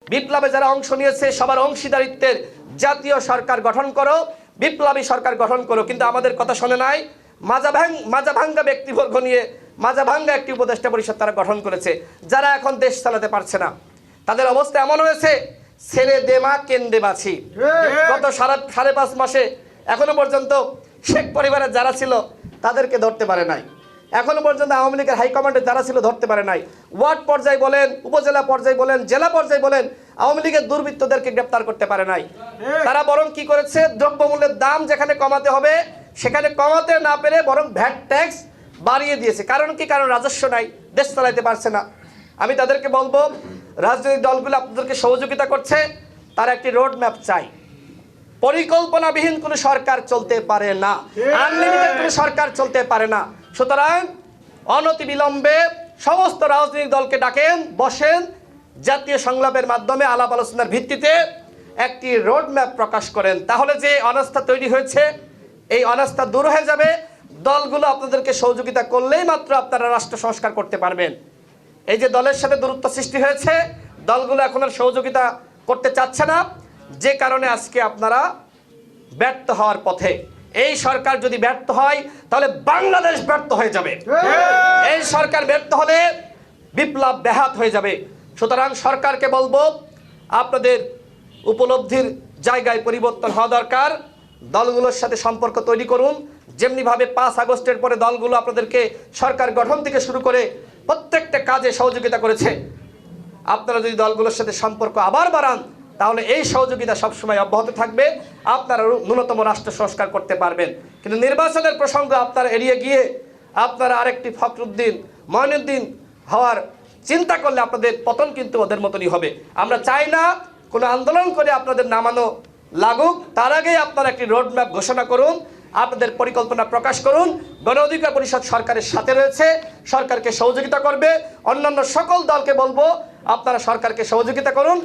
বিপ্লবে যারা অংশ নিয়েছে সবার অংশীদারিত্বের জাতীয় সরকার গঠন করো, বিপ্লবী সরকার গঠন করো, কিন্তু আমাদের কথা শোনে নাই। মাজা ভাঙ্গা ব্যক্তিবর্গ নিয়ে মাজা ভাঙ্গা একটি উপদেষ্টা পরিষদ তারা গঠন করেছে, যারা এখন দেশ চালাতে পারছে না। তাদের অবস্থা এমন হয়েছে, ছেড়ে দেমা কেন্দে বাছি। গত 5.5 মাসে এখনো পর্যন্ত শেখ পরিবারের যারা ছিল তাদেরকে ধরতে পারে নাই। এখনো পর্যন্ত আওয়ামী লীগের হাইকমান্ডে যারা ছিল ধরতে পারে নাই। ওয়ার্ড পর্যায়ে বলেন, উপজেলা পর্যায়ে বলেন, জেলা পর্যায়ে বলেন, আওয়ামী লীগের দুর্বৃত্তদেরকে গ্রেপ্তার করতে পারে নাই। তারা বরং কি করেছে, দ্রব্যমূল্যের দাম যেখানে কমাতে হবে সেখানে কমাতে না পেরে বরং ভ্যাট ট্যাক্স বাড়িয়ে দিয়েছে। কারণ কি? কারণ রাজস্ব নাই, দেশ চালাইতে পারছে না। আমি তাদেরকে বলবো, রাজনৈতিক দলগুলো আপনাদেরকে সহযোগিতা করছে, তার একটি রোড ম্যাপ চাই। পরিকল্পনাবিহীন কোনো সরকার চলতে পারে না, আনলিমিটেড কোনো সরকার চলতে পারে না। সুতরাং অনতিবিলম্বে সমস্ত রাজনৈতিক দলকে ডাকেন, বসেন, জাতীয় সংলাপের মাধ্যমে আলাপ আলোচনার ভিত্তিতে একটি রোড ম্যাপ প্রকাশ করেন। তাহলে যে অনাস্থা তৈরি হয়েছে এই অনাস্থা দূর হয়ে যাবে। দলগুলো আপনাদেরকে সহযোগিতা করলেই মাত্র আপনারা রাষ্ট্র সংস্কার করতে পারবেন। এই যে দলের সাথে দূরত্ব সৃষ্টি হয়েছে, দলগুলো এখন আর সহযোগিতা করতে চাচ্ছে না, যে কারণে আজকে আপনারা ব্যর্থ হওয়ার পথে। এই সরকার যদি ব্যর্থ হয় তাহলে বাংলাদেশ ব্যর্থ হয়ে যাবে। এই সরকার ব্যর্থ হলে বিপ্লব ব্যাহত হয়ে যাবে। সুতরাং সরকারকে বলবো, আপনাদের উপলব্ধির জায়গায় পরিবর্তন হওয়া দরকার। দলগুলোর সাথে সম্পর্ক তৈরি করুন। যেমনিভাবে 5 আগস্টের পরে দলগুলো আপনাদেরকে সরকার গঠন থেকে শুরু করে প্রত্যেকটা কাজে সহযোগিতা করেছে, আপনারা যদি দলগুলোর সাথে সম্পর্ক আবার বাড়ান তাহলে এই সহযোগিতা সবসময় অব্যাহত থাকবে, আপনারা ন্যূনতম রাষ্ট্র সংস্কার করতে পারবেন। কিন্তু নির্বাচনের প্রসঙ্গ আপনারা এড়িয়ে গিয়ে আপনারা আরেকটি ফখরুদ্দিন, মঈনুদ্দিন হওয়ার চিন্তা করলে আপনাদের পতন কিন্তু ওদের মতনই হবে। আমরা চাই না কোনো আন্দোলন করে আপনাদের নামানো লাগুক। তার আগেই আপনারা একটি রোডম্যাপ ঘোষণা করুন, আপনাদের পরিকল্পনা প্রকাশ করুন। গণ অধিকার পরিষদ সরকারের সাথে রয়েছে, সরকারকে সহযোগিতা করবে। অন্যান্য সকল দলকে বলবো, আপনারা সরকারকে সহযোগিতা করুন।